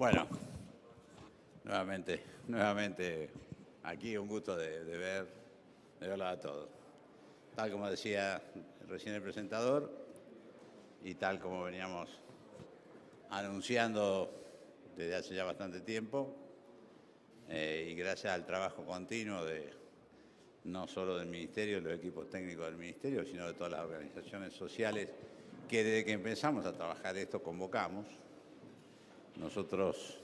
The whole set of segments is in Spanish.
Bueno, nuevamente aquí un gusto de verlos a todos. Tal como decía recién el presentador y tal como veníamos anunciando desde hace ya bastante tiempo, y gracias al trabajo continuo no solo del Ministerio, de los equipos técnicos del Ministerio, sino de todas las organizaciones sociales que desde que empezamos a trabajar esto convocamos. Nosotros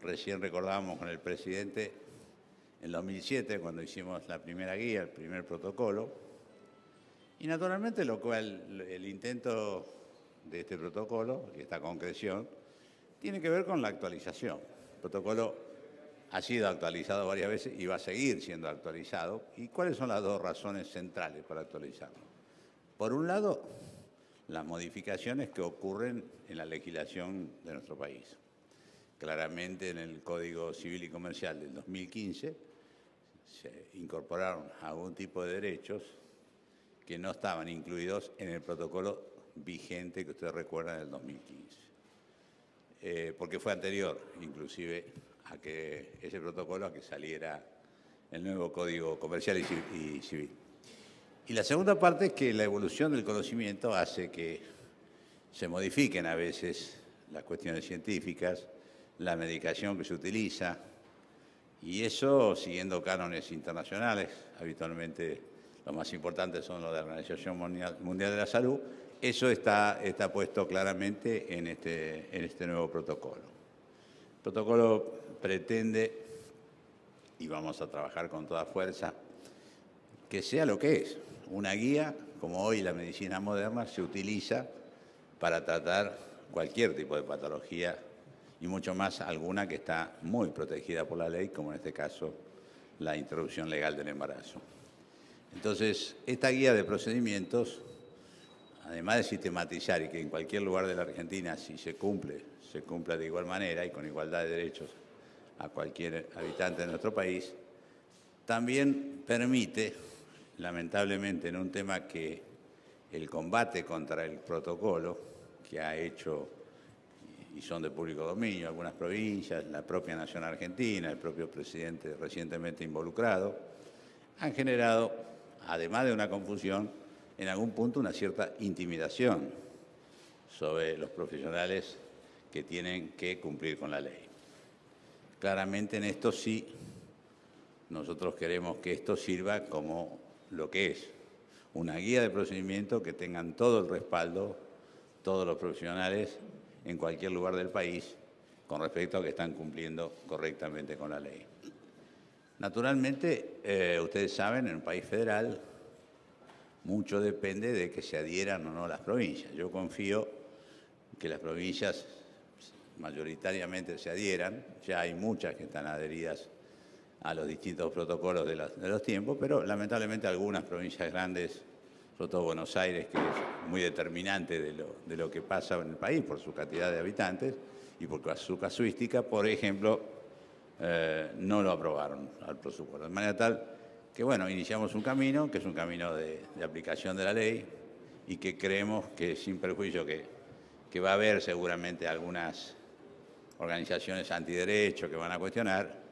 recién recordábamos con el presidente en 2007, cuando hicimos la primera guía, el primer protocolo, y naturalmente el intento de este protocolo, y esta concreción, tiene que ver con la actualización. El protocolo ha sido actualizado varias veces y va a seguir siendo actualizado. ¿Y cuáles son las dos razones centrales para actualizarlo? Por un lado, las modificaciones que ocurren en la legislación de nuestro país. Claramente en el Código Civil y Comercial del 2015 se incorporaron algún tipo de derechos que no estaban incluidos en el protocolo vigente que ustedes recuerdan del 2015. Porque fue anterior, inclusive, a que ese protocolo a que saliera el nuevo Código Comercial y Civil. Y la segunda parte es que la evolución del conocimiento hace que se modifiquen a veces las cuestiones científicas, la medicación que se utiliza, y eso siguiendo cánones internacionales, habitualmente los más importantes son los de la Organización Mundial de la Salud. Eso está puesto claramente en este nuevo protocolo. El protocolo pretende, y vamos a trabajar con toda fuerza, que sea lo que es, una guía, como hoy la medicina moderna se utiliza para tratar cualquier tipo de patología, y mucho más alguna que está muy protegida por la ley, como en este caso la interrupción legal del embarazo. Entonces, esta guía de procedimientos, además de sistematizar y que en cualquier lugar de la Argentina, si se cumpla de igual manera y con igualdad de derechos a cualquier habitante de nuestro país, también permite, lamentablemente, en un tema que el combate contra el protocolo que ha hecho y son de público dominio algunas provincias, la propia Nación Argentina, el propio presidente recientemente involucrado, han generado, además de una confusión, en algún punto una cierta intimidación sobre los profesionales que tienen que cumplir con la ley. Claramente en esto sí, nosotros queremos que esto sirva como lo que es, una guía de procedimiento que tengan todo el respaldo, todos los profesionales en cualquier lugar del país con respecto a que están cumpliendo correctamente con la ley. Naturalmente, ustedes saben, en un país federal, mucho depende de que se adhieran o no las provincias. Yo confío que las provincias mayoritariamente se adhieran, ya hay muchas que están adheridas a los distintos protocolos de los tiempos, pero lamentablemente algunas provincias grandes, sobre todo Buenos Aires, que es muy determinante de lo que pasa en el país por su cantidad de habitantes y por su casuística, por ejemplo, no lo aprobaron al presupuesto. De manera tal que, bueno, iniciamos un camino, que es un camino de aplicación de la ley y que creemos que, sin perjuicio, que va a haber seguramente algunas organizaciones antiderechos que van a cuestionar.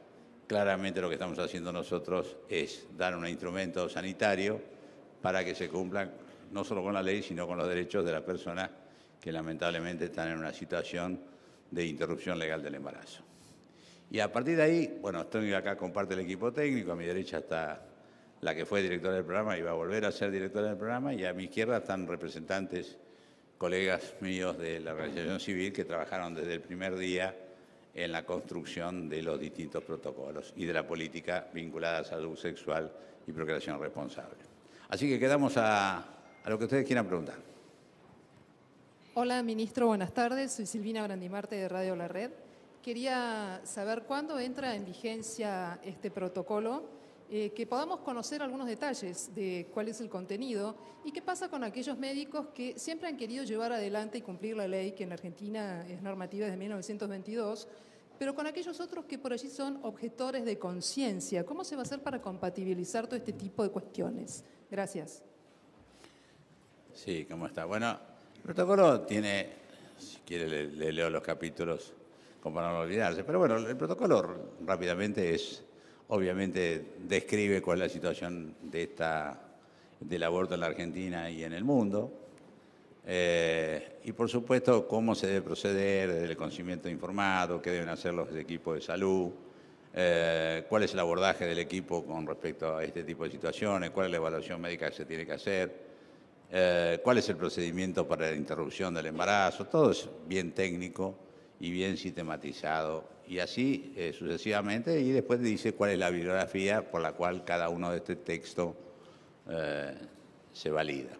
Claramente lo que estamos haciendo nosotros es dar un instrumento sanitario para que se cumplan no solo con la ley, sino con los derechos de las personas que lamentablemente están en una situación de interrupción legal del embarazo. Y a partir de ahí, bueno, estoy acá con parte del equipo técnico, a mi derecha está la que fue directora del programa y va a volver a ser directora del programa, y a mi izquierda están representantes, colegas míos de la organización civil que trabajaron desde el primer día en la construcción de los distintos protocolos y de la política vinculada a salud sexual y procreación responsable. Así que quedamos a lo que ustedes quieran preguntar. Hola, ministro, buenas tardes. Soy Silvina Brandimarte de Radio La Red. Quería saber cuándo entra en vigencia este protocolo, que podamos conocer algunos detalles de cuál es el contenido y qué pasa con aquellos médicos que siempre han querido llevar adelante y cumplir la ley, que en Argentina es normativa desde 1922, pero con aquellos otros que por allí son objetores de conciencia. ¿Cómo se va a hacer para compatibilizar todo este tipo de cuestiones? Gracias. Sí, ¿cómo está? Bueno, el protocolo tiene, si quiere le leo los capítulos como para no olvidarse. Pero bueno, el protocolo rápidamente obviamente describe cuál es la situación del aborto en la Argentina y en el mundo. Y por supuesto, cómo se debe proceder desde el conocimiento informado, qué deben hacer los equipos de salud, cuál es el abordaje del equipo con respecto a este tipo de situaciones, cuál es la evaluación médica que se tiene que hacer, cuál es el procedimiento para la interrupción del embarazo. Todo es bien técnico y bien sistematizado, y así sucesivamente, y después dice cuál es la bibliografía por la cual cada uno de este texto se valida.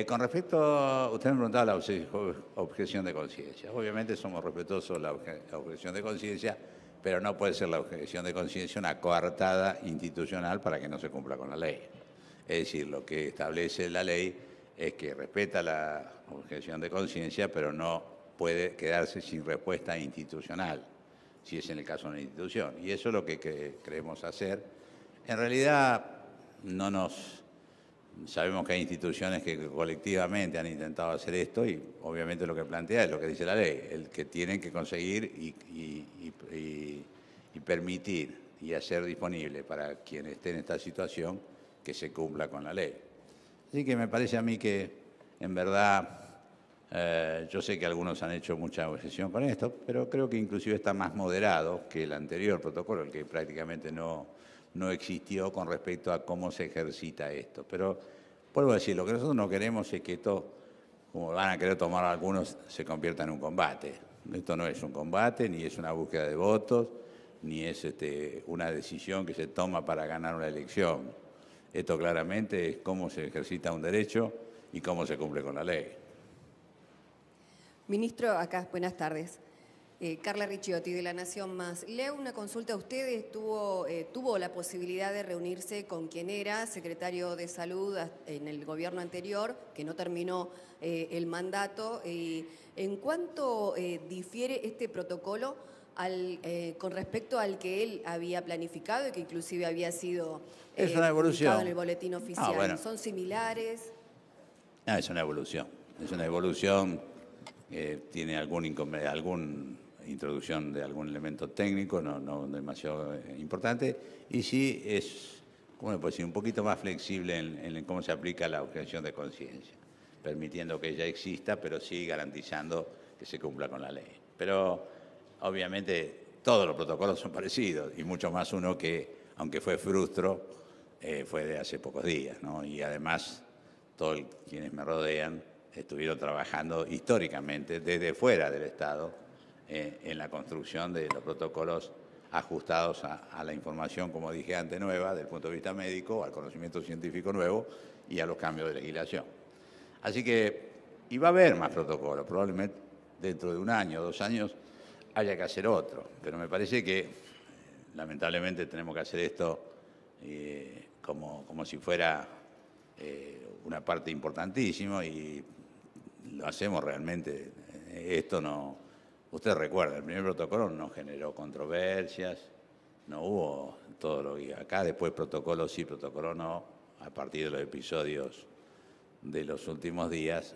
Con respecto, usted me preguntaba la objeción de conciencia. Obviamente somos respetuosos de la objeción de conciencia, pero no puede ser la objeción de conciencia una coartada institucional para que no se cumpla con la ley. Es decir, lo que establece la ley es que respeta la objeción de conciencia, pero no puede quedarse sin respuesta institucional, si es en el caso de una institución. Y eso es lo que creemos hacer. En realidad, sabemos que hay instituciones que colectivamente han intentado hacer esto, y obviamente lo que plantea es lo que dice la ley, el que tienen que conseguir y permitir y hacer disponible para quien esté en esta situación que se cumpla con la ley. Así que me parece a mí que, en verdad, yo sé que algunos han hecho mucha obsesión con esto, pero creo que inclusive está más moderado que el anterior protocolo, el que prácticamente no existió con respecto a cómo se ejercita esto. Pero vuelvo a decir, lo que nosotros no queremos es que esto, como van a querer tomar algunos, se convierta en un combate. Esto no es un combate, ni es una búsqueda de votos, ni es una decisión que se toma para ganar una elección. Esto claramente es cómo se ejercita un derecho y cómo se cumple con la ley. Ministro, acá, buenas tardes. Carla Ricciotti, de La Nación Más. Le hago una consulta a ustedes. Tuvo la posibilidad de reunirse con quien era secretario de Salud en el gobierno anterior, que no terminó el mandato. ¿En cuánto difiere este protocolo con respecto al que él había planificado y que inclusive había sido es una evolución publicado en el boletín oficial? Bueno. ¿Son similares? No, es una evolución. Es una evolución que tiene alguna introducción de algún elemento técnico, no demasiado importante, y sí es, ¿cómo le puedo decir?, un poquito más flexible en cómo se aplica la objeción de conciencia, permitiendo que ella exista, pero sí garantizando que se cumpla con la ley. Pero obviamente todos los protocolos son parecidos, y mucho más uno que, aunque fue frustro, fue de hace pocos días, ¿no? Y además todos quienes me rodean estuvieron trabajando históricamente desde fuera del Estado en la construcción de los protocolos ajustados a la información, como dije antes, nueva, desde el punto de vista médico, al conocimiento científico nuevo y a los cambios de legislación. Así que, y va a haber más protocolos, probablemente dentro de 1 año, 2 años, haya que hacer otro, pero me parece que lamentablemente tenemos que hacer esto como si fuera una parte importantísima, y lo hacemos realmente. Esto no... Usted recuerda, el primer protocolo no generó controversias, no hubo todo lo que acá, después protocolo sí, protocolo no, a partir de los episodios de los últimos días.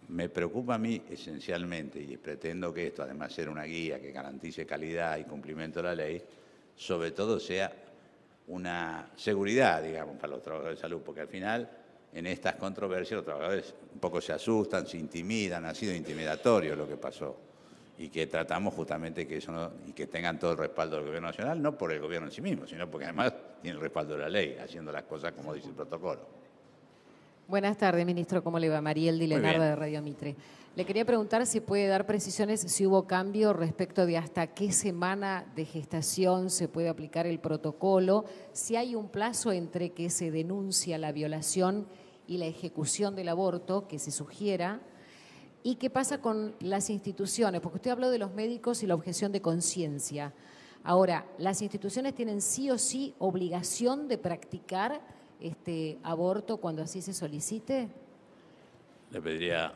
Me preocupa a mí esencialmente, y pretendo que esto, además de ser una guía que garantice calidad y cumplimiento de la ley, sobre todo sea una seguridad, digamos, para los trabajadores de salud, porque al final, en estas controversias, los trabajadores un poco se asustan, se intimidan, ha sido intimidatorio lo que pasó, y que tratamos justamente que eso no, y que tengan todo el respaldo del Gobierno Nacional, no por el Gobierno en sí mismo, sino porque además tiene el respaldo de la ley, haciendo las cosas como dice el protocolo. Buenas tardes, ministro. ¿Cómo le va? Mariel Di Lenarda, de Radio Mitre. Le quería preguntar si puede dar precisiones, si hubo cambio respecto de hasta qué semana de gestación se puede aplicar el protocolo, si hay un plazo entre que se denuncia la violación y la ejecución del aborto que se sugiera, y qué pasa con las instituciones, porque usted habló de los médicos y la objeción de conciencia. Ahora, ¿las instituciones tienen sí o sí obligación de practicar este aborto cuando así se solicite? Le pediría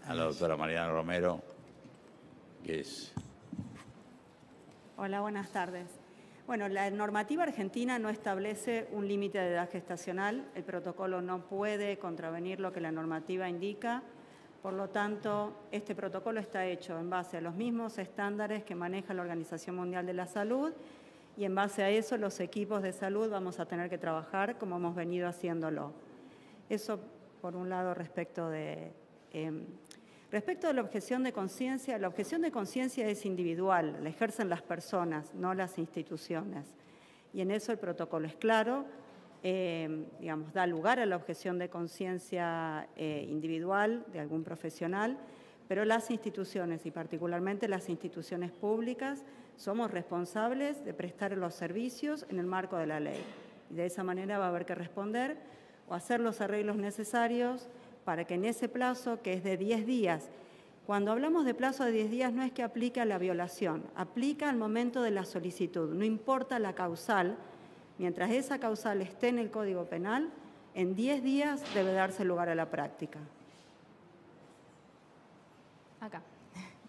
a la doctora Mariana Romero, que es... Hola, buenas tardes. Bueno, la normativa argentina no establece un límite de edad gestacional. El protocolo no puede contravenir lo que la normativa indica. Por lo tanto, este protocolo está hecho en base a los mismos estándares que maneja la Organización Mundial de la Salud y en base a eso los equipos de salud vamos a tener que trabajar como hemos venido haciéndolo. Eso por un lado respecto de la objeción de conciencia es individual, la ejercen las personas, no las instituciones. Y en eso el protocolo es claro, da lugar a la objeción de conciencia individual de algún profesional, pero las instituciones y particularmente las instituciones públicas somos responsables de prestar los servicios en el marco de la ley. Y de esa manera va a haber que responder o hacer los arreglos necesarios para que en ese plazo, que es de 10 días, cuando hablamos de plazo de 10 días no es que aplique a la violación, aplica al momento de la solicitud, no importa la causal, mientras esa causal esté en el Código Penal, en 10 días debe darse lugar a la práctica. Acá,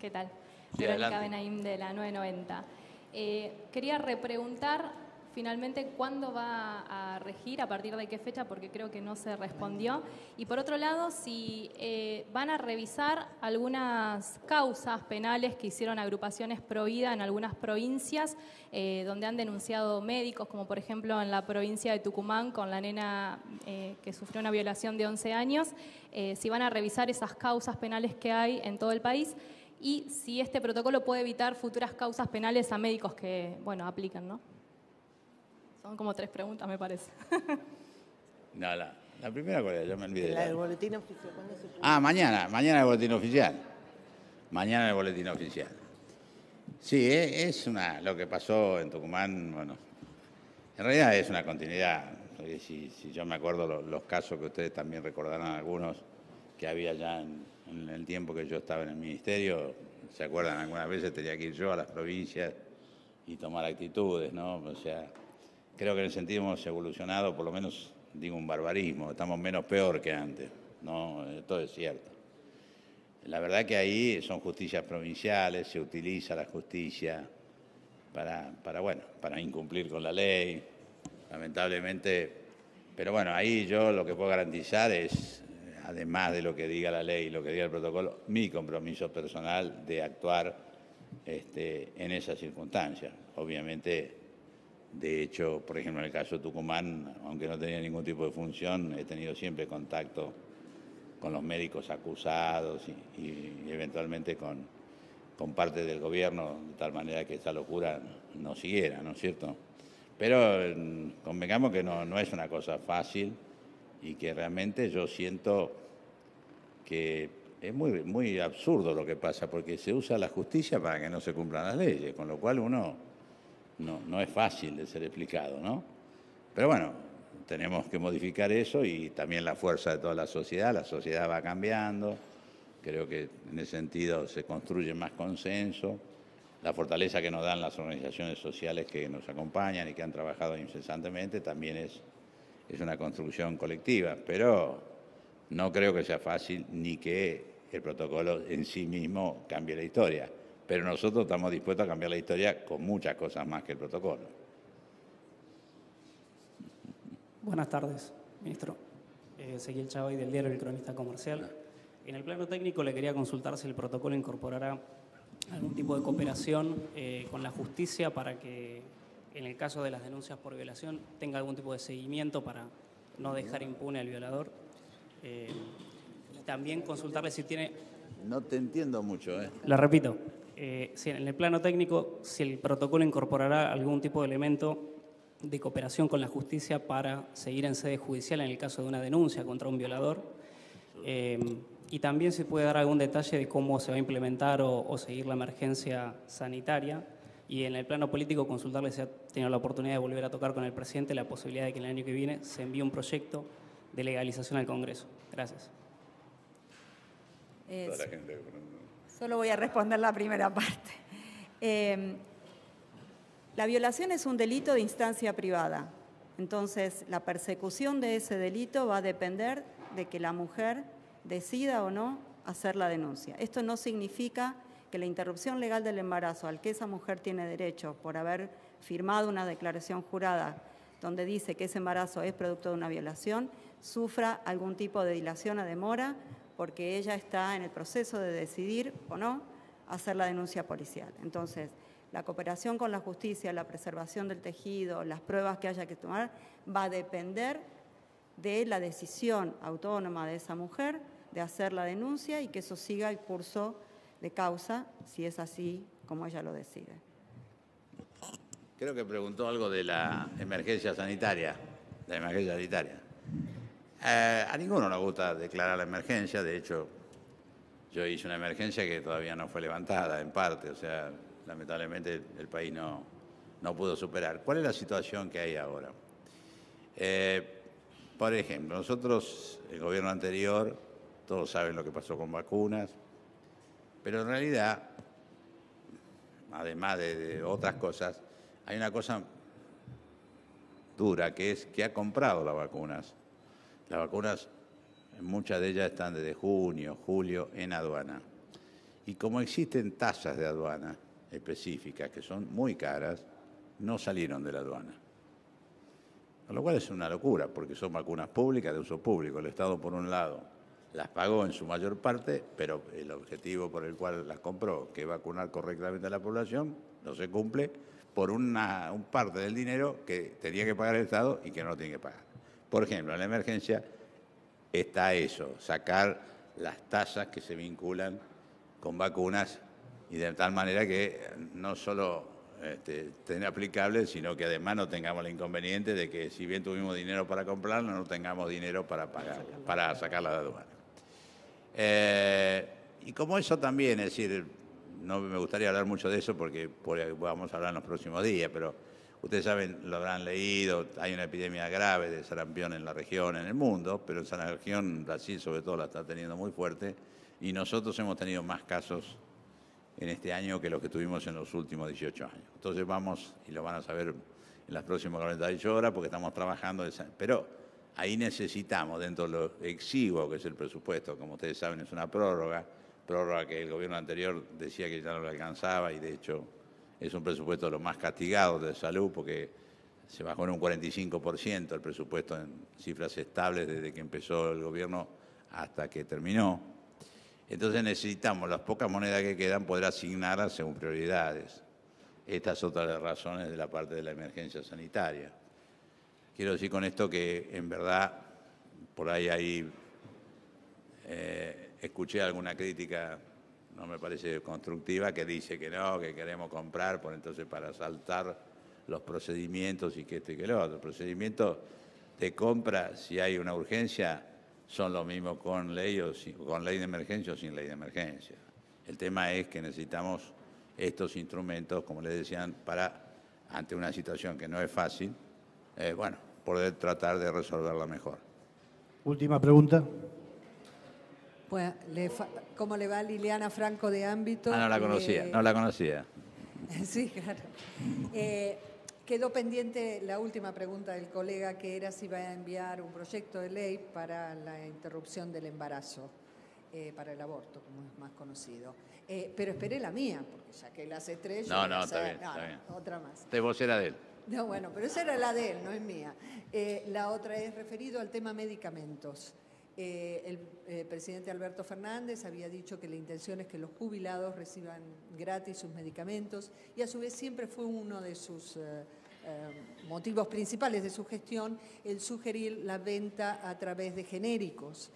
¿qué tal? Sí, Verónica Benaim de la 990. Quería repreguntar finalmente cuándo va a regir, a partir de qué fecha, porque creo que no se respondió. Y por otro lado, si van a revisar algunas causas penales que hicieron agrupaciones pro vida en algunas provincias, donde han denunciado médicos, como por ejemplo en la provincia de Tucumán con la nena que sufrió una violación de 11 años, si van a revisar esas causas penales que hay en todo el país y si este protocolo puede evitar futuras causas penales a médicos que, bueno, aplican, ¿no? Son como 3 preguntas, me parece. No, la primera cuál era, yo me olvidé. La del boletín oficial, ¿cuándo se publica? Ah, mañana el boletín oficial. Mañana el boletín oficial. Sí, es lo que pasó en Tucumán, bueno, en realidad es una continuidad. Si yo me acuerdo los casos que ustedes también recordarán algunos que había ya en el tiempo que yo estaba en el ministerio, ¿se acuerdan? Algunas veces tenía que ir yo a las provincias y tomar actitudes, ¿no? O sea, creo que en el sentido hemos evolucionado, por lo menos digo un barbarismo, estamos menos peor que antes, ¿no? Todo es cierto. La verdad que ahí son justicias provinciales, se utiliza la justicia para incumplir con la ley, lamentablemente. Pero bueno, ahí yo lo que puedo garantizar es, además de lo que diga la ley y lo que diga el protocolo, mi compromiso personal de actuar en esas circunstancias. Obviamente, de hecho, por ejemplo, en el caso de Tucumán, aunque no tenía ningún tipo de función, he tenido siempre contacto con los médicos acusados y eventualmente con parte del gobierno, de tal manera que esta locura no siguiera, ¿no es cierto? Pero convengamos que no es una cosa fácil y que realmente yo siento que es muy, muy absurdo lo que pasa, porque se usa la justicia para que no se cumplan las leyes, con lo cual no es fácil de ser explicado, ¿no? Pero bueno, tenemos que modificar eso y también la fuerza de toda la sociedad va cambiando, creo que en ese sentido se construye más consenso, la fortaleza que nos dan las organizaciones sociales que nos acompañan y que han trabajado incesantemente también es una construcción colectiva, pero no creo que sea fácil ni que el protocolo en sí mismo cambie la historia, pero nosotros estamos dispuestos a cambiar la historia con muchas cosas más que el protocolo. Buenas tardes, ministro. Ezequiel Chavay, del diario El Cronista Comercial. En el plano técnico le quería consultar si el protocolo incorporará algún tipo de cooperación con la justicia para que, en el caso de las denuncias por violación, tenga algún tipo de seguimiento para no dejar impune al violador. Y también consultarle si tiene... No te entiendo mucho, ¿eh? La repito. Si en el plano técnico, si el protocolo incorporará algún tipo de elemento de cooperación con la justicia para seguir en sede judicial en el caso de una denuncia contra un violador. Y también se puede dar algún detalle de cómo se va a implementar o seguir la emergencia sanitaria. Y en el plano político, consultarle si ha tenido la oportunidad de volver a tocar con el presidente la posibilidad de que en el año que viene se envíe un proyecto de legalización al Congreso. Gracias. Solo voy a responder la primera parte. La violación es un delito de instancia privada. Entonces, la persecución de ese delito va a depender de que la mujer decida o no hacer la denuncia. Esto no significa que la interrupción legal del embarazo al que esa mujer tiene derecho por haber firmado una declaración jurada donde dice que ese embarazo es producto de una violación, sufra algún tipo de dilación o demora porque ella está en el proceso de decidir o no hacer la denuncia policial. Entonces, la cooperación con la justicia, la preservación del tejido, las pruebas que haya que tomar, va a depender de la decisión autónoma de esa mujer de hacer la denuncia y que eso siga el curso de causa, si es así como ella lo decide. Creo que preguntó algo de la emergencia sanitaria. A ninguno nos gusta declarar la emergencia, de hecho, yo hice una emergencia que todavía no fue levantada, en parte, o sea, lamentablemente el país no pudo superar. ¿Cuál es la situación que hay ahora? Por ejemplo, nosotros, el gobierno anterior, todos saben lo que pasó con vacunas, pero en realidad, además de otras cosas, hay una cosa dura, que es que ha comprado las vacunas. Las vacunas, muchas de ellas están desde junio, julio en aduana. Y como existen tasas de aduana específicas que son muy caras, no salieron de la aduana. Con lo cual es una locura, porque son vacunas públicas de uso público. El Estado, por un lado, las pagó en su mayor parte, pero el objetivo por el cual las compró, que es vacunar correctamente a la población, no se cumple por un parte del dinero que tenía que pagar el Estado y que no lo tiene que pagar. Por ejemplo, en la emergencia está eso, sacar las tasas que se vinculan con vacunas y de tal manera que no solo estén aplicables, sino que además no tengamos el inconveniente de que si bien tuvimos dinero para comprarla, no tengamos dinero para pagar, para sacarla de aduana. Y como eso también, es decir, no me gustaría hablar mucho de eso porque vamos a hablar en los próximos días, pero ustedes saben, lo habrán leído, hay una epidemia grave de sarampión en la región, en el mundo, pero en esa región, Brasil sobre todo, la está teniendo muy fuerte, y nosotros hemos tenido más casos en este año que los que tuvimos en los últimos 18 años. Entonces vamos, y lo van a saber en las próximas 48 horas, porque estamos trabajando, pero ahí necesitamos, dentro de lo exiguo que es el presupuesto, como ustedes saben, es una prórroga que el gobierno anterior decía que ya no le alcanzaba, y de hecho es un presupuesto de los más castigados de salud, porque se bajó en un 45% el presupuesto en cifras estables desde que empezó el gobierno hasta que terminó. Entonces necesitamos las pocas monedas que quedan poder asignarlas según prioridades. Esta es otra de las razones de la parte de la emergencia sanitaria. Quiero decir con esto que en verdad por ahí escuché alguna crítica, no me parece constructiva, que dice que no, que queremos comprar, por entonces para saltar los procedimientos y que esto y que lo otro. Los procedimientos de compra, si hay una urgencia, son lo mismo con ley de emergencia o sin ley de emergencia. El tema es que necesitamos estos instrumentos, como les decían, para, ante una situación que no es fácil, poder tratar de resolverla mejor. Última pregunta. Pues, ¿cómo le va Liliana Franco de Ámbito? No la conocía. Sí, claro. Quedó pendiente la última pregunta del colega, que era si va a enviar un proyecto de ley para la interrupción del embarazo, para el aborto, como es más conocido. Pero esperé la mía, porque ya que las estrellas... No, está bien. Otra más. De vos era de él. No, bueno, pero esa era la de él, no es mía. La otra es referido al tema medicamentos. El presidente Alberto Fernández había dicho que la intención es que los jubilados reciban gratis sus medicamentos, y a su vez siempre fue uno de sus motivos principales de su gestión el sugerir la venta a través de genéricos.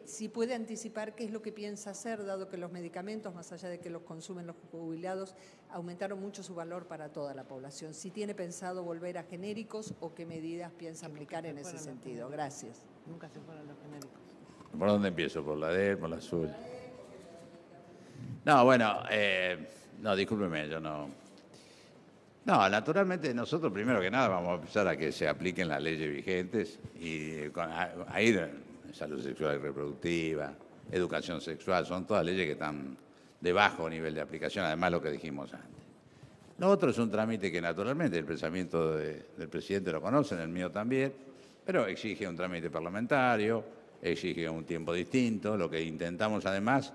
Si puede anticipar qué es lo que piensa hacer, dado que los medicamentos, más allá de que los consumen los jubilados, aumentaron mucho su valor para toda la población. Si tiene pensado volver a genéricos o qué medidas piensa aplicar en ese sentido. Gracias. Nunca se fueron los genéricos. ¿Por dónde empiezo? ¿Por la de él, por la suya? No, bueno, discúlpeme, yo no. No, naturalmente nosotros primero que nada vamos a empezar a que se apliquen las leyes vigentes y ahí salud sexual y reproductiva, educación sexual, son todas leyes que están de bajo nivel de aplicación, además lo que dijimos antes. Lo otro es un trámite que naturalmente el pensamiento del presidente lo conocen, el mío también, pero exige un trámite parlamentario, exige un tiempo distinto. Lo que intentamos además,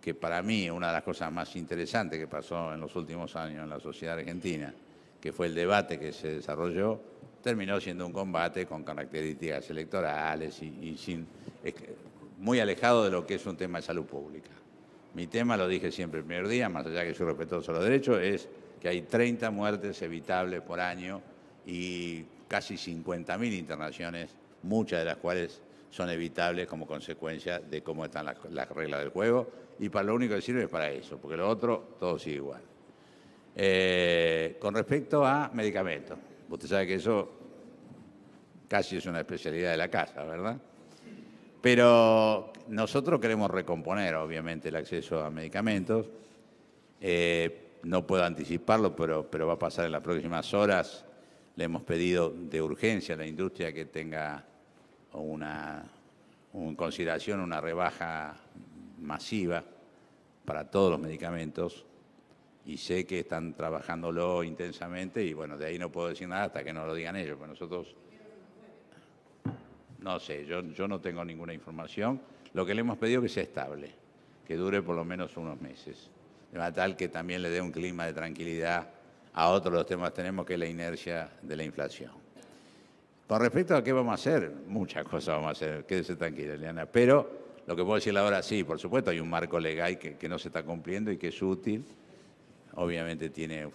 que para mí una de las cosas más interesantes que pasó en los últimos años en la sociedad argentina, que fue el debate que se desarrolló, terminó siendo un combate con características electorales y sin muy alejado de lo que es un tema de salud pública. Mi tema, lo dije siempre el primer día, más allá de que soy respetuoso de los derechos, es que hay 30 muertes evitables por año y casi 50.000 internaciones, muchas de las cuales son evitables como consecuencia de cómo están las reglas del juego, y para lo único que sirve es para eso, porque lo otro todo sigue igual. Con respecto a medicamentos, usted sabe que eso casi es una especialidad de la casa, ¿verdad? Pero nosotros queremos recomponer, obviamente, el acceso a medicamentos. No puedo anticiparlo, pero va a pasar en las próximas horas. Le hemos pedido de urgencia a la industria que tenga en consideración una rebaja masiva para todos los medicamentos, y sé que están trabajándolo intensamente, y bueno, de ahí no puedo decir nada hasta que no lo digan ellos, pero nosotros... No sé, yo no tengo ninguna información. Lo que le hemos pedido es que sea estable, que dure por lo menos unos meses, de manera tal que también le dé un clima de tranquilidad a otros de los temas que tenemos, que es la inercia de la inflación. Con respecto a qué vamos a hacer, muchas cosas vamos a hacer, quédese tranquila, Eliana, pero lo que puedo decirle ahora, sí, por supuesto, hay un marco legal que no se está cumpliendo y que es útil. Obviamente tiene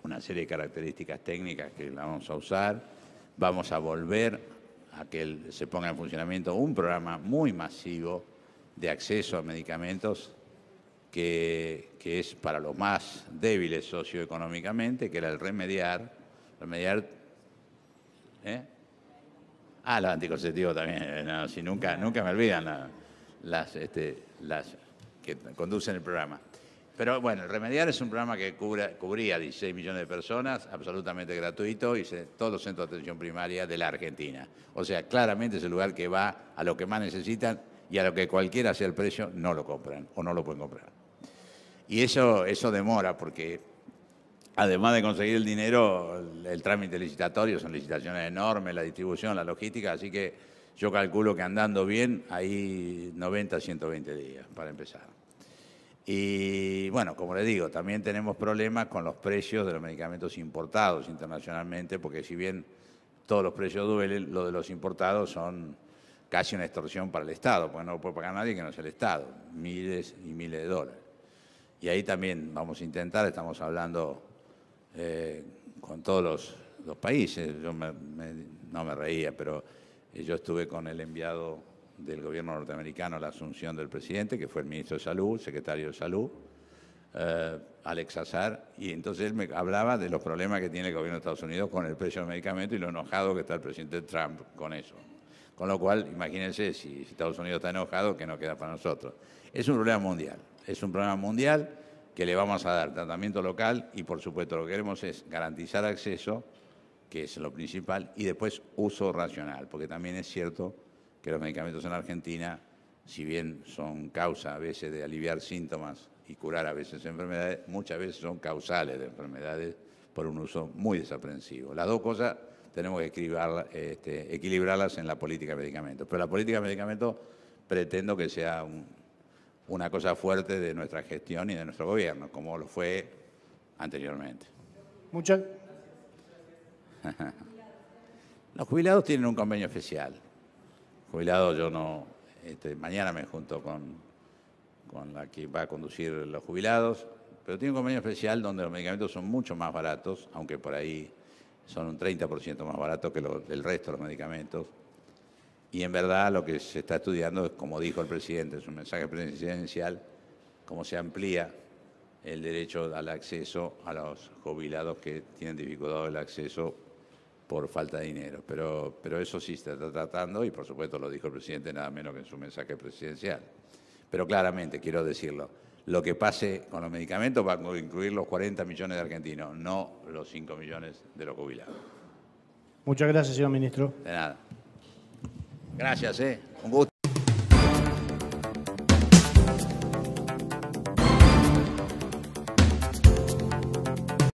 una serie de características técnicas que la vamos a usar. Vamos a volver a que se ponga en funcionamiento un programa muy masivo de acceso a medicamentos que es para los más débiles socioeconómicamente, que era el Remediar. Los anticonceptivos también, no, si nunca me olvidan las que conducen el programa. Pero bueno, el Remediar es un programa que cubría 16 millones de personas, absolutamente gratuito, y todos los centros de atención primaria de la Argentina. O sea, claramente es el lugar que va a lo que más necesitan y a lo que cualquiera sea el precio no lo compran o no lo pueden comprar. Y eso demora porque, además de conseguir el dinero, el trámite licitatorio, son licitaciones enormes, la distribución, la logística, así que yo calculo que andando bien hay 90 a 120 días para empezar. Y bueno, como le digo, también tenemos problemas con los precios de los medicamentos importados internacionalmente, porque si bien todos los precios duelen, lo de los importados son casi una extorsión para el Estado, porque no lo puede pagar nadie que no sea el Estado, miles y miles de dólares. Y ahí también vamos a intentar, estamos hablando con todos los países. Yo no me reía, pero yo estuve con el enviado del gobierno norteamericano a la asunción del presidente, que fue el ministro de Salud, secretario de Salud, Alex Azar, y entonces él me hablaba de los problemas que tiene el gobierno de Estados Unidos con el precio del medicamento y lo enojado que está el presidente Trump con eso. Con lo cual, imagínense, si Estados Unidos está enojado, ¿qué nos queda para nosotros? Es un problema mundial, que le vamos a dar tratamiento local y, por supuesto, lo que queremos es garantizar acceso, que es lo principal, y después uso racional, porque también es cierto que los medicamentos en Argentina, si bien son causa a veces de aliviar síntomas y curar a veces enfermedades, muchas veces son causales de enfermedades por un uso muy desaprensivo. Las dos cosas tenemos que equilibrarlas en la política de medicamentos. Pero la política de medicamentos pretendo que sea una cosa fuerte de nuestra gestión y de nuestro gobierno, como lo fue anteriormente. Muchas. Los jubilados tienen un convenio especial. Jubilados, yo no... mañana me junto con la que va a conducir los jubilados, pero tiene un convenio especial donde los medicamentos son mucho más baratos, aunque por ahí son un 30% más baratos que el resto de los medicamentos. Y en verdad lo que se está estudiando es, como dijo el presidente en su mensaje presidencial, cómo se amplía el derecho al acceso a los jubilados que tienen dificultad del acceso por falta de dinero. Pero eso sí se está tratando y, por supuesto, lo dijo el presidente nada menos que en su mensaje presidencial. Pero claramente, quiero decirlo, lo que pase con los medicamentos va a incluir los 40 millones de argentinos, no los 5 millones de los jubilados. Muchas gracias, señor ministro. De nada. Gracias, un gusto.